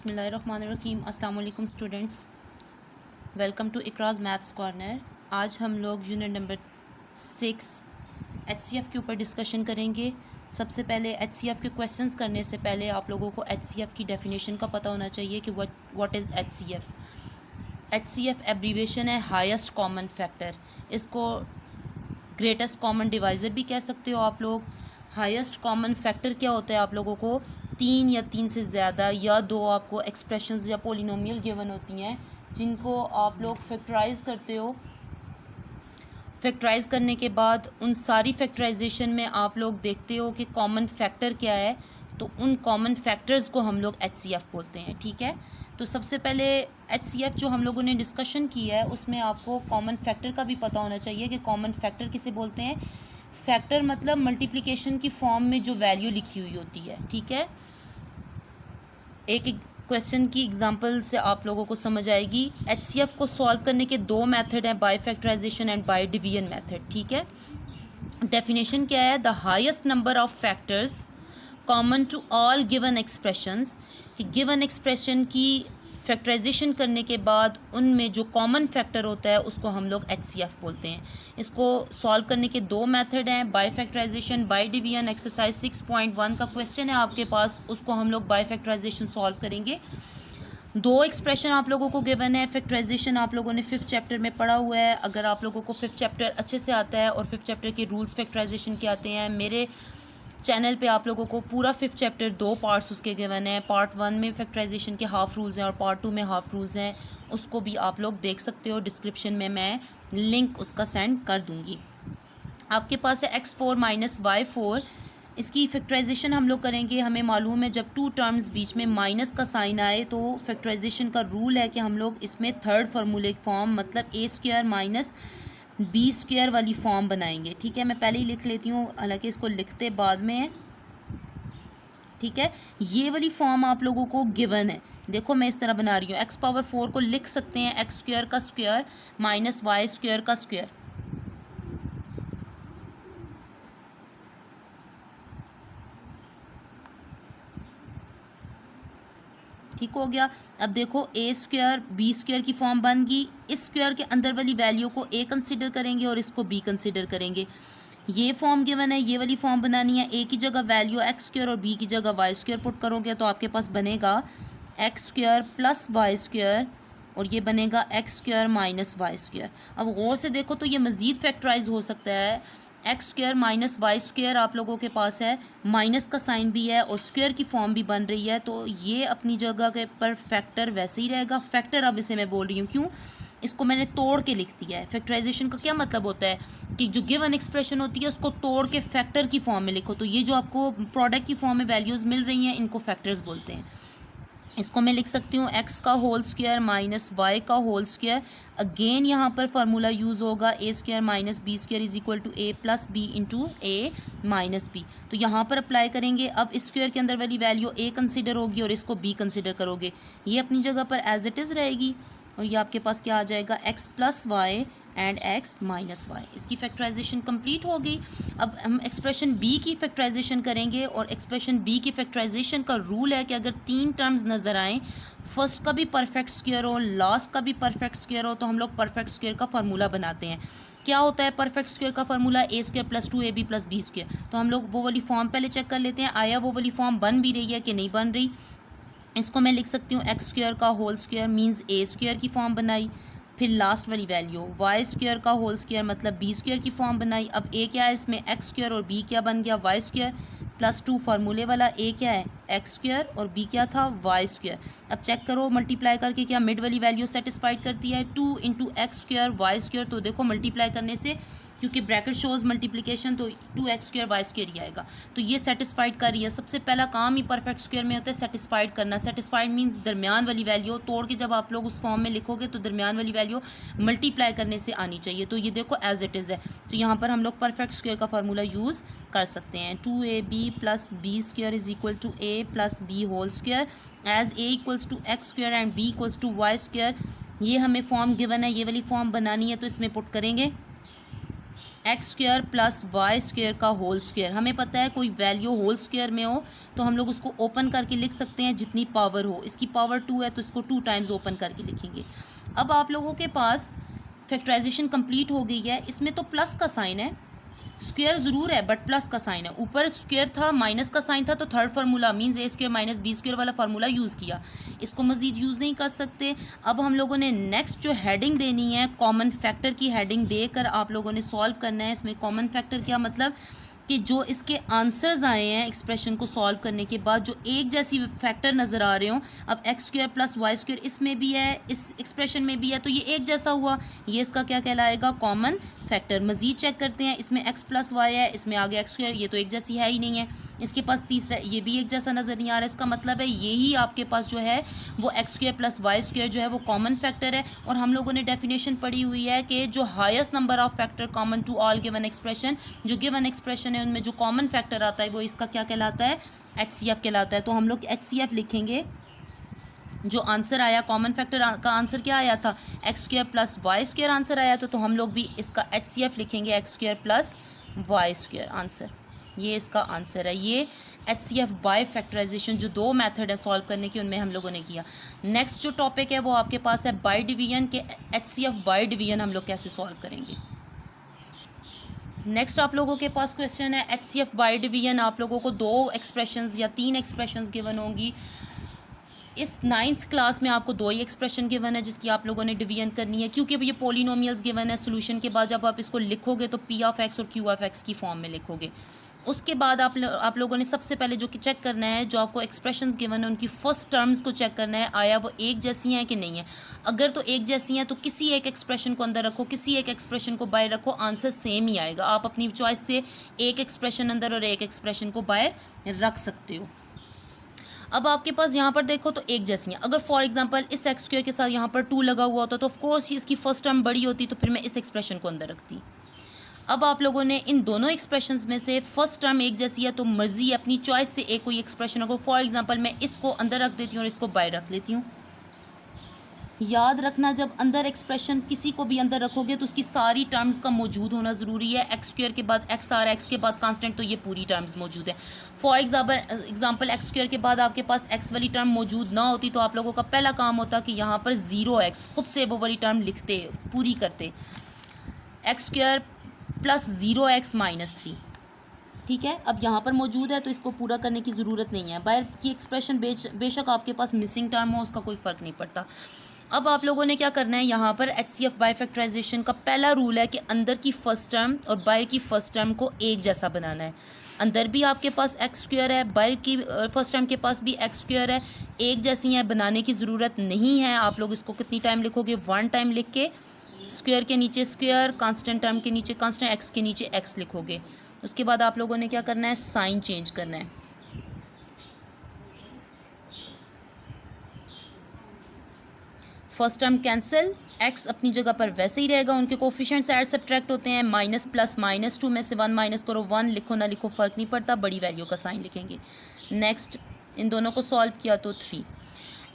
बिस्मिल्लाहिर्रहमानिर्रहीम। अस्सलाम वालेकुम students, welcome to Ikraz maths corner. आज हम लोग यूनिट नंबर 6 HCF के ऊपर डिस्कशन करेंगे। सबसे पहले HCF के क्वेश्चंस करने से पहले आप लोगों को HCF की डेफिनेशन का पता होना चाहिए कि what is HCF। HCF abbreviation है हाईएस्ट कॉमन फैक्टर। इसको ग्रेटेस्ट कॉमन डिवाइज़र भी कह सकते हो आप लोग। हाईएस्ट कॉमन फैक्टर क्या होता है, आप लोगों को तीन या तीन से ज़्यादा या दो आपको एक्सप्रेशंस या पोलिनोमियल गिवन होती हैं जिनको आप लोग फैक्टराइज करते हो। फैक्टराइज करने के बाद उन सारी फैक्टराइजेशन में आप लोग देखते हो कि कॉमन फैक्टर क्या है, तो उन कॉमन फैक्टर्स को हम लोग HCF बोलते हैं। ठीक है, तो सबसे पहले HCF जो हम लोगों ने डिस्कशन किया है उसमें आपको कॉमन फैक्टर का भी पता होना चाहिए कि कॉमन फैक्टर किसे बोलते हैं। फैक्टर मतलब मल्टीप्लिकेशन की फॉर्म में जो वैल्यू लिखी हुई होती है। ठीक है, एक क्वेश्चन की एग्जांपल से आप लोगों को समझ आएगी। HCF को सॉल्व करने के दो मेथड हैं, by factorisation and by division method. ठीक है, डेफिनेशन क्या है, the highest number of factors common to all given expressions. कि गिवन एक्सप्रेशन की फैक्टराइजेशन करने के बाद उनमें जो कॉमन फैक्टर होता है उसको हम लोग HCF बोलते हैं। इसको सॉल्व करने के दो मेथड हैं, by factorisation, by division. Exercise 6.1 का क्वेश्चन है आपके पास, उसको हम लोग बाय फैक्टराइजेशन सॉल्व करेंगे। दो एक्सप्रेशन आप लोगों को गिवन है। फैक्टराइजेशन आप लोगों ने 5th चैप्टर में पढ़ा हुआ है। अगर आप लोगों को 5th चैप्टर अच्छे से आता है और 5th चैप्टर के रूल्स फैक्टराइजेशन के आते हैं, मेरे चैनल पे आप लोगों को पूरा 5th चैप्टर दो पार्ट्स उसके गिवन है। पार्ट 1 में फैक्टराइजेशन के हाफ रूल्स हैं और पार्ट 2 में हाफ रूल्स हैं। उसको भी आप लोग देख सकते हो, डिस्क्रिप्शन में मैं लिंक उसका सेंड कर दूँगी। आपके पास है x4 माइनस y4। इसकी फैक्टराइजेशन हम लोग करेंगे। हमें मालूम है जब टू टर्म्स बीच में माइनस का साइन आए तो फैक्टराइजेशन का रूल है कि हम लोग इसमें थर्ड फार्मूले फॉर्म मतलब a² माइनस b² वाली फॉर्म बनाएंगे। ठीक है, मैं पहले ही लिख लेती हूँ, हालांकि इसको लिखते बाद में है। ठीक है, ये वाली फॉर्म आप लोगों को गिवन है। देखो मैं इस तरह बना रही हूँ, x⁴ को लिख सकते हैं x² का स्क्वायर माइनस y² का स्क्वायर। ठीक हो गया। अब देखो a² b² की फॉर्म बन गई। इस स्क्वायर के अंदर वाली वैल्यू को a कंसिडर करेंगे और इसको b कंसिडर करेंगे। ये फॉर्म गिवन है, ये वाली फॉर्म बनानी है। a की जगह वैल्यू x² और b की जगह y² पुट करोगे तो आपके पास बनेगा x² प्लस y² और ये बनेगा x² माइनस y²। अब गौर से देखो तो ये मज़ीद फैक्टराइज हो सकता है। x² माइनस y² आप लोगों के पास है, माइनस का साइन भी है और स्क्वायर की फॉर्म भी बन रही है, तो ये अपनी जगह के पर फैक्टर वैसे ही रहेगा। फैक्टर अब इसे मैं बोल रही हूँ, क्यों, इसको मैंने तोड़ के लिख दिया है। फैक्टराइजेशन का क्या मतलब होता है कि जो गिवन एक्सप्रेशन होती है उसको तोड़ के फैक्टर की फॉर्म में लिखो। तो ये जो आपको प्रोडक्ट की फॉर्म में वैल्यूज़ मिल रही हैं इनको फैक्टर्स बोलते हैं। इसको मैं लिख सकती हूँ x का होल स्क्वायर माइनस y का होल स्क्वायर। अगेन यहाँ पर फार्मूला यूज़ होगा a² minus b² is equal to a plus b into a minus b. तो यहाँ पर अप्लाई करेंगे। अब इस स्क्वायर के अंदर वाली वैल्यू a कंसिडर होगी और इसको b कंसिडर करोगे, ये अपनी जगह पर एज इट इज़ रहेगी और ये आपके पास क्या आ जाएगा, x plus y and x minus y. इसकी फैक्टराइजेशन कंप्लीट हो गई। अब हम एक्सप्रेशन b की फैक्टराइजेशन करेंगे और एक्सप्रेशन b की फैक्टराइजेशन का रूल है कि अगर तीन टर्म्स नज़र आएँ, फर्स्ट का भी परफेक्ट स्क्वायर हो, लास्ट का भी परफेक्ट स्क्वायर हो, तो हम लोग परफेक्ट स्क्वायर का फार्मूला बनाते हैं। क्या होता है परफेक्ट स्क्वायर का formula, a² plus 2ab plus b²। तो हम लोग वो वाली फॉर्म पहले चेक कर लेते हैं, आया वो वाली फॉर्म बन भी रही है कि नहीं बन रही। इसको मैं लिख सकती हूँ x² का होल स्क्वायर मीन्स a² की फॉर्म बनाई, फिर लास्ट वाली वैल्यू y² का होल स्क्वायर मतलब b² की फॉर्म बनाई। अब a क्या है इसमें, x² और b क्या बन गया, y² प्लस 2 फार्मूले वाला a क्या है x² और b क्या था y²। अब चेक करो मल्टीप्लाई करके क्या मिड वाली वैल्यू सेटिस्फाइड करती है, 2 इंटू x² y²। तो देखो मल्टीप्लाई करने से, क्योंकि ब्रैकेट शोज मल्टीप्लिकेशन, तो 2x² y² ही आएगा, तो ये सेटिस्फाइड कर रही है। सबसे पहला काम ही परफेक्ट स्क्वायर में होता है सेटिस्फाइड करना। सेटिस्फाइड मींस दरमियान वाली वैल्यू तोड़ के जब आप लोग उस फॉर्म में लिखोगे तो दरमियान वाली वैल्यू मल्टीप्लाई करने से आनी चाहिए। तो ये देखो एज इट इज़ है, तो यहाँ पर हम लोग परफेक्ट स्क्वायर का फार्मूला यूज़ कर सकते हैं। 2ab plus b² is equal to a plus b whole square as a equals to x² and b equals to y²। ये हमें फॉर्म गिवन है, ये वाली फॉर्म बनानी है तो इसमें पुट करेंगे x square plus y square का होल स्क्वायर। हमें पता है कोई वैल्यू होल स्क्वायर में हो तो हम लोग उसको ओपन करके लिख सकते हैं जितनी पावर हो। इसकी पावर 2 है तो इसको 2 टाइम्स ओपन करके लिखेंगे। अब आप लोगों के पास फैक्टराइजेशन कंप्लीट हो गई है। इसमें तो प्लस का साइन है, स्क्वायर ज़रूर है बट प्लस का साइन है। ऊपर स्क्वायर था, माइनस का साइन था, तो थर्ड फार्मूला मीन्स ए स्क्वायर माइनस बी स्क्वायर वाला फार्मूला यूज़ किया। इसको मज़ीद यूज़ नहीं कर सकते। अब हम लोगों ने नेक्स्ट जो हेडिंग देनी है, कॉमन फैक्टर की हेडिंग देकर आप लोगों ने सॉल्व करना है। इसमें कॉमन फैक्टर क्या मतलब कि जो इसके आंसर्स आए हैं एक्सप्रेशन को सॉल्व करने के बाद, जो एक जैसी फैक्टर नज़र आ रहे हो। अब x square plus y square इसमें भी है, इस एक्सप्रेशन में भी है, तो ये एक जैसा हुआ, ये इसका क्या कहलाएगा, कॉमन फैक्टर। मज़ीद चेक करते हैं, इसमें एक्स प्लस वाई है, इसमें आ गया एक्स स्क्वायर, ये तो एक जैसी है ही नहीं है। इसके पास तीसरा, ये भी एक जैसा नज़र नहीं आ रहा है। इसका मतलब है यही आपके पास जो है वो x square plus y square जो है वो कॉमन फैक्टर है। और हम लोगों ने डेफिनेशन पढ़ी हुई है कि जो highest number of factor common to all given expression, जो गिवन एक्सप्रेशन है उनमें जो कॉमन फैक्टर आता है वो इसका क्या कहलाता है, HCF कहलाता है। तो हम लोग HCF लिखेंगे। जो आंसर आया कॉमन फैक्टर का आंसर क्या आया था, x square plus y square answer आया था, तो हम लोग भी इसका HCF लिखेंगे, x square plus y square answer. ये इसका आंसर है। ये HCF बाय फैक्टराइजेशन जो दो मेथड है सॉल्व करने की, उनमें हम लोगों ने किया। नेक्स्ट जो टॉपिक है वो आपके पास है बाय डिवीजन के। HCF बाय डिवीजन हम लोग कैसे सॉल्व करेंगे। नेक्स्ट आप लोगों के पास क्वेश्चन है HCF बाय डिवीजन। आप लोगों को 2 एक्सप्रेशंस या 3 एक्सप्रेशंस गिवन होंगी। इस 9th क्लास में आपको 2 ही एक्सप्रेशन गिवन है जिसकी आप लोगों ने डिवीजन करनी है, क्योंकि ये पोलिनोमियल्स गिवन है। सोल्यूशन के बाद जब आप इसको लिखोगे तो P ऑफ X और Q ऑफ X की फॉर्म में लिखोगे। उसके बाद आप लोगों ने सबसे पहले जो कि चेक करना है, जो आपको एक्सप्रेशंस गिवन है उनकी फर्स्ट टर्म्स को चेक करना है, आया वो एक जैसी हैं कि नहीं है। अगर तो एक जैसी हैं तो किसी एक एक्सप्रेशन को अंदर रखो, किसी एक एक्सप्रेशन को बाहर रखो, आंसर सेम ही आएगा। आप अपनी चॉइस से एक एक्सप्रेशन अंदर और एक एक्सप्रेशन को बाहर रख सकते हो। अब आपके पास यहाँ पर देखो तो एक जैसी हैं। अगर फॉर एग्जांपल इस एक्स स्क्वायर के साथ यहाँ पर 2 लगा हुआ होता तो ऑफकोर्स इसकी फर्स्ट टर्म बड़ी होती, तो फिर मैं इस एक्सप्रेशन को अंदर रखती। अब आप लोगों ने इन दोनों एक्सप्रेशंस में से फर्स्ट टर्म एक जैसी है तो मर्जी अपनी चॉइस से एक कोई एक्सप्रेशन रखो। फॉर एग्जांपल मैं इसको अंदर रख देती हूँ और इसको बाहर रख लेती हूँ। याद रखना, जब अंदर एक्सप्रेशन किसी को भी अंदर रखोगे तो उसकी सारी टर्म्स का मौजूद होना ज़रूरी है। एक्स स्क्वायर के बाद एक्स आ रहा है, एक्स के बाद कांस्टेंट, तो ये पूरी टर्म्स मौजूद है। फॉर एग्जांपल एक्स स्क्वायर के बाद आपके पास एक्स वाली टर्म मौजूद ना होती तो आप लोगों का पहला काम होता कि यहाँ पर 0x खुद से वो वाली टर्म लिखते, पूरी करते। X square plus 0x minus 3, ठीक है। अब यहाँ पर मौजूद है तो इसको पूरा करने की ज़रूरत नहीं है। बाहर की एक्सप्रेशन बेशक आपके पास मिसिंग टर्म हो, उसका कोई फ़र्क नहीं पड़ता। अब आप लोगों ने क्या करना है, यहाँ पर HCF बाय फैक्टराइजेशन का पहला रूल है कि अंदर की फर्स्ट टर्म और बाहर की फर्स्ट टर्म को एक जैसा बनाना है। अंदर भी आपके पास एक्स स्क्वायर है, बाहर की फर्स्ट टर्म के पास भी एक्स स्क्वायर है, एक जैसी हैं, बनाने की ज़रूरत नहीं है। आप लोग इसको कितनी टाइम लिखोगे, 1 टाइम लिख के स्क्वायर के नीचे स्क्वायर, कांस्टेंट टर्म के नीचे कांस्टेंट, एक्स के नीचे एक्स लिखोगे। उसके बाद आप लोगों ने क्या करना है, साइन चेंज करना है। फर्स्ट टर्म कैंसिल, एक्स अपनी जगह पर वैसे ही रहेगा, उनके कोफिशिएंट्स ऐड सब्ट्रैक्ट होते हैं। माइनस प्लस -2 में से 1 माइनस करो, 1 लिखो ना लिखो फ़र्क नहीं पड़ता, बड़ी वैल्यू का साइन लिखेंगे। नेक्स्ट इन दोनों को सॉल्व किया तो 3।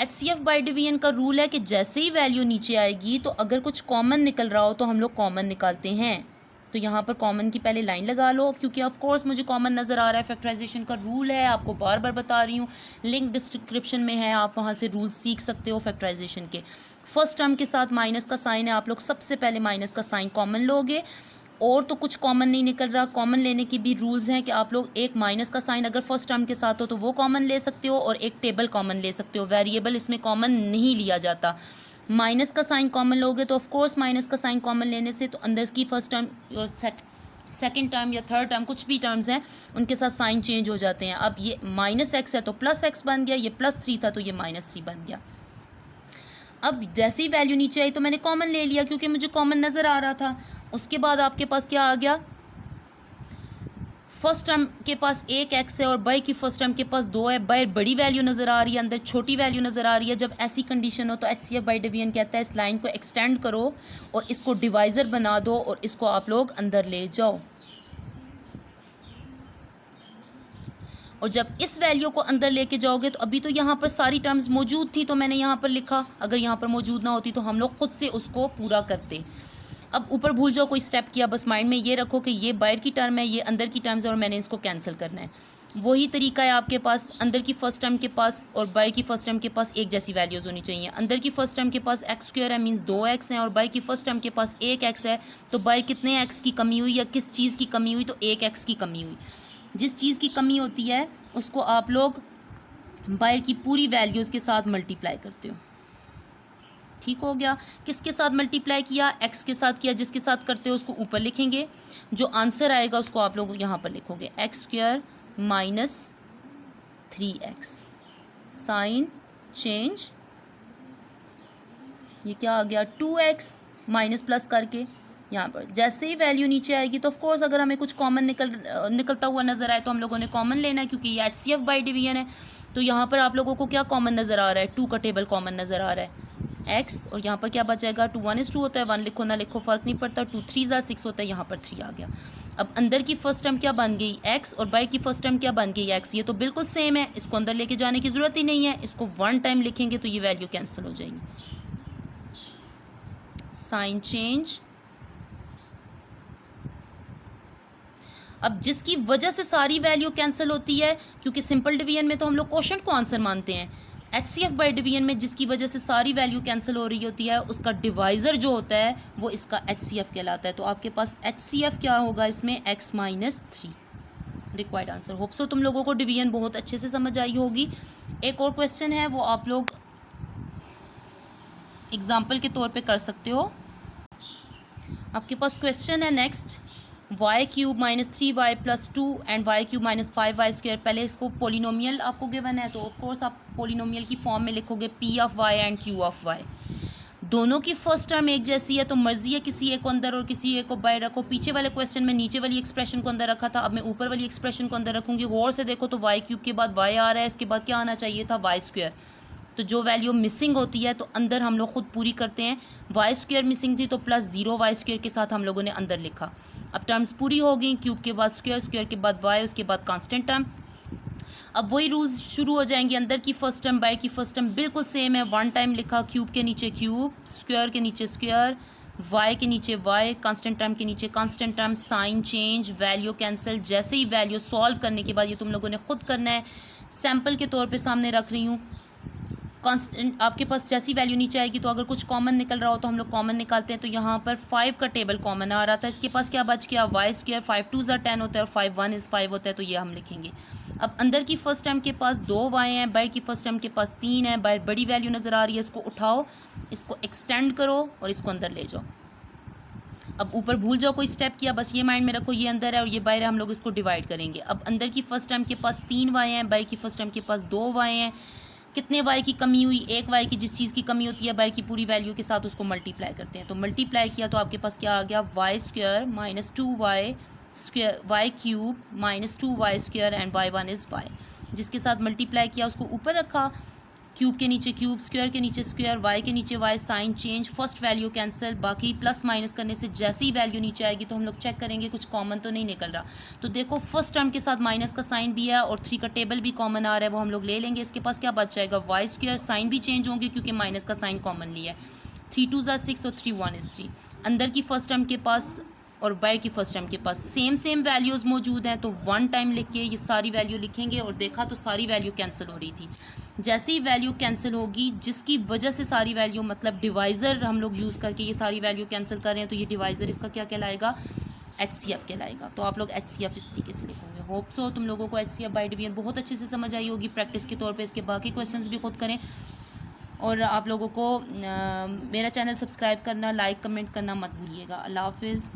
HCF बाय डिवीजन का रूल है कि जैसे ही वैल्यू नीचे आएगी तो अगर कुछ कॉमन निकल रहा हो तो हम लोग कॉमन निकालते हैं। तो यहाँ पर कॉमन की पहले लाइन लगा लो, क्योंकि ऑफ कोर्स मुझे कॉमन नज़र आ रहा है। फैक्टराइजेशन का रूल है, आपको बार बार बता रही हूँ, लिंक डिस्क्रिप्शन में है, आप वहाँ से रूल सीख सकते हो फैक्टराइजेशन के। फर्स्ट टर्म के साथ माइनस का साइन है, आप लोग सबसे पहले माइनस का साइन कॉमन लोगे। और तो कुछ कॉमन नहीं निकल रहा, कॉमन लेने की भी रूल्स हैं कि आप लोग एक माइनस का साइन अगर फर्स्ट टर्म के साथ हो तो वो कॉमन ले सकते हो, और एक टेबल कॉमन ले सकते हो। वेरिएबल इसमें कॉमन नहीं लिया जाता। माइनस का साइन कॉमन लोगे तो ऑफकोर्स माइनस का साइन कॉमन लेने से तो अंदर की फर्स्ट टर्म और सेकेंड टर्म या थर्ड टर्म कुछ भी टर्म्स हैं उनके साथ साइन चेंज हो जाते हैं। अब ये -x है तो +x बन गया, ये +3 था तो ये -3 बन गया। अब जैसे ही वैल्यू नीचे आई तो मैंने कॉमन ले लिया क्योंकि मुझे कॉमन नज़र आ रहा था। उसके बाद आपके पास क्या आ गया, फर्स्ट टर्म के पास 1x है और बाय की फर्स्ट टर्म के पास 2 है। बाय बड़ी वैल्यू नज़र आ रही है, अंदर छोटी वैल्यू नज़र आ रही है। जब ऐसी कंडीशन हो तो HCF बाय डिवीजन कहता है इस लाइन को एक्सटेंड करो और इसको डिवाइज़र बना दो और इसको आप लोग अंदर ले जाओ। और जब इस वैल्यू को अंदर लेके जाओगे तो अभी तो यहाँ पर सारी टर्म्स मौजूद थी तो मैंने यहाँ पर लिखा, अगर यहाँ पर मौजूद ना होती तो हम लोग खुद से उसको पूरा करते। अब ऊपर भूल जाओ कोई स्टेप किया, बस माइंड में ये रखो कि ये बाहर की टर्म है, ये अंदर की टर्म्स है और मैंने इसको कैंसिल करना है। वही तरीका है आपके पास, अंदर की फर्स्ट टर्म के पास और बाहर की फर्स्ट टर्म के पास एक जैसी वैल्यूज़ होनी चाहिए। अंदर की फर्स्ट टर्म के पास एक्स स्क्वायर है, मींस 2x है, और बाहर की फर्स्ट टर्म के पास 1x है। तो बाहर कितने x की कमी हुई या किस चीज़ की कमी हुई? तो 1x की कमी हुई। जिस चीज़ की कमी होती है उसको आप लोग बाहर की पूरी वैल्यूज़ के साथ मल्टीप्लाई करते हो। ठीक हो गया। किसके साथ मल्टीप्लाई किया? x के साथ किया। जिसके साथ करते हो उसको ऊपर लिखेंगे, जो आंसर आएगा उसको आप लोग यहाँ पर लिखोगे, x square minus 3x sign change, ये क्या आ गया 2x माइनस प्लस करके यहाँ पर। जैसे ही वैल्यू नीचे आएगी तो ऑफ कोर्स अगर हमें कुछ कॉमन निकलता हुआ नज़र आए तो हम लोगों ने कॉमन लेना है, क्योंकि ये HCF बाई डिवीजन है। तो यहाँ पर आप लोगों को क्या कॉमन नज़र आ रहा है? 2 का टेबल कॉमन नज़र आ रहा है, x, और यहाँ पर क्या बचेगा 2 1 होता है, 1 लिखो ना लिखो फ़र्क नहीं पड़ता, 2 3 6 होता है, यहाँ पर 3 आ गया। अब अंदर की फर्स्ट टर्म क्या बन गई? x, और बाहर की फर्स्ट टर्म क्या बन गई? x। ये तो बिल्कुल सेम है, इसको अंदर लेके जाने की ज़रूरत ही नहीं है, इसको 1 टाइम लिखेंगे तो ये वैल्यू कैंसिल हो जाएगी। साइन चेंज, अब जिसकी वजह से सारी वैल्यू कैंसिल होती है, क्योंकि सिंपल डिवीजन में तो हम लोग क्वोशंट को आंसर मानते हैं, HCF बाई डिवीजन में जिसकी वजह से सारी वैल्यू कैंसिल हो रही होती है उसका डिवाइज़र जो होता है वो इसका HCF कहलाता है। तो आपके पास HCF क्या होगा इसमें? x minus 3 required answer. Hope so तुम लोगों को डिवीजन बहुत अच्छे से समझ आई होगी। एक और क्वेश्चन है, वो आप लोग एग्जाम्पल के तौर पे कर सकते हो। आपके पास क्वेश्चन है next, y cube minus 3y plus 2 and y cube minus 5y square. पहले इसको पोलिनोमियल आपको गिवन है तो ऑफकोर्स आप पोलिनोमियल की फॉर्म में लिखोगे p of y and q of y। दोनों की फर्स्ट टर्म एक जैसी है तो मर्जी है किसी एक को अंदर और किसी एक को बाहर रखो। पीछे वाले क्वेश्चन में नीचे वाली एक्सप्रेशन को अंदर रखा था, अब मैं ऊपर वाली एक्सप्रेशन को अंदर रखूँगी। गौर से देखो तो वाई क्यूब के बाद y आ रहा है, इसके बाद क्या आना चाहिए था? Y square. तो जो वैल्यू मिसिंग होती है तो अंदर हम लोग खुद पूरी करते हैं। वाई स्क्वायर मिसिंग थी तो प्लस 0 वाई स्क्वायर के साथ हम लोगों ने अंदर लिखा। अब टर्म्स पूरी हो गई, क्यूब के बाद स्क्वायर, स्क्वायर के बाद वाई, उसके बाद कांस्टेंट टर्म। अब वही रूल्स शुरू हो जाएंगे, अंदर की फर्स्ट टर्म बाहर की फर्स्ट टर्म बिल्कुल सेम है। 1 टाइम लिखा, क्यूब के नीचे क्यूब, स्क्वायर के नीचे स्क्वायर, वाई के नीचे वाई, कांस्टेंट टर्म के नीचे constant term, sign change, value cancel. जैसे ही वैल्यू सॉल्व करने के बाद ये तुम लोगों ने खुद करना है, सैम्पल के तौर पे सामने रख रही हूँ। कांस्टेंट आपके पास जैसी वैल्यू नीचे आएगी तो अगर कुछ कॉमन निकल रहा हो तो हम लोग कॉमन निकालते हैं। तो यहाँ पर 5 का टेबल कॉमन आ रहा था, इसके पास क्या बच गया? Y square. 5 2 10 होता है और 5 1 5 होता है, तो ये हम लिखेंगे। अब अंदर की फर्स्ट टर्म के पास 2 वाई हैं, बाहर की फर्स्ट टर्म के पास 3 है। बाहर बड़ी वैल्यू नज़र आ रही है, इसको उठाओ, इसको एक्सटेंड करो और इसको अंदर ले जाओ। अब ऊपर भूल जाओ कोई स्टेप किया, बस ये माइंड में रखो ये अंदर है और ये बाहर है, हम लोग इसको डिवाइड करेंगे। अब अंदर की फर्स्ट टर्म के पास 3 वाई हैं, बाहर की फर्स्ट टर्म के पास 2 वाई हैं। कितने वाई की कमी हुई? 1 वाई की। जिस चीज़ की कमी होती है बाहर की पूरी वैल्यू के साथ उसको मल्टीप्लाई करते हैं। तो मल्टीप्लाई किया तो आपके पास क्या आ गया? Y square minus 2 y square, y cube minus 2 y square and y 1 is y. जिसके साथ मल्टीप्लाई किया उसको ऊपर रखा, क्यूब के नीचे क्यूब, स्क्वायर के नीचे स्क्वायर, वाई के नीचे y, sign change, first value cancel. बाकी प्लस माइनस करने से जैसे ही वैल्यू नीचे आएगी तो हम लोग चेक करेंगे कुछ कॉमन तो नहीं निकल रहा। तो देखो फर्स्ट टर्म के साथ माइनस का साइन भी है और 3 का टेबल भी कॉमन आ रहा है, वो हम लोग ले लेंगे। इसके पास क्या बच जाएगा? Y square. साइन भी चेंज होंगे क्योंकि माइनस का साइन कॉमन लिया है। 3 2 6 और 3 1 3। अंदर की फर्स्ट टर्म के पास और बाहर की फर्स्ट टर्म के पास सेम वैल्यूज़ मौजूद हैं, तो 1 टाइम लिख के ये सारी वैल्यू लिखेंगे और देखा तो सारी वैल्यू कैंसिल हो रही थी। जैसे ही वैल्यू कैंसिल होगी जिसकी वजह से सारी वैल्यू, मतलब डिवाइज़र हम लोग यूज़ करके ये सारी वैल्यू कैंसिल कर रहे हैं, तो ये डिवाइज़र इसका क्या कहलाएगा? HCF कहलाएगा। तो आप लोग HCF इस तरीके से लिखोगे। होप सो तुम लोगों को HCF बाई डिवीजन बहुत अच्छे से समझ आई होगी। प्रैक्टिस के तौर पे इसके बाकी क्वेश्चंस भी खुद करें और आप लोगों को मेरा चैनल सब्सक्राइब करना, लाइक कमेंट करना मत भूलिएगा। अल्लाह हाफिज़।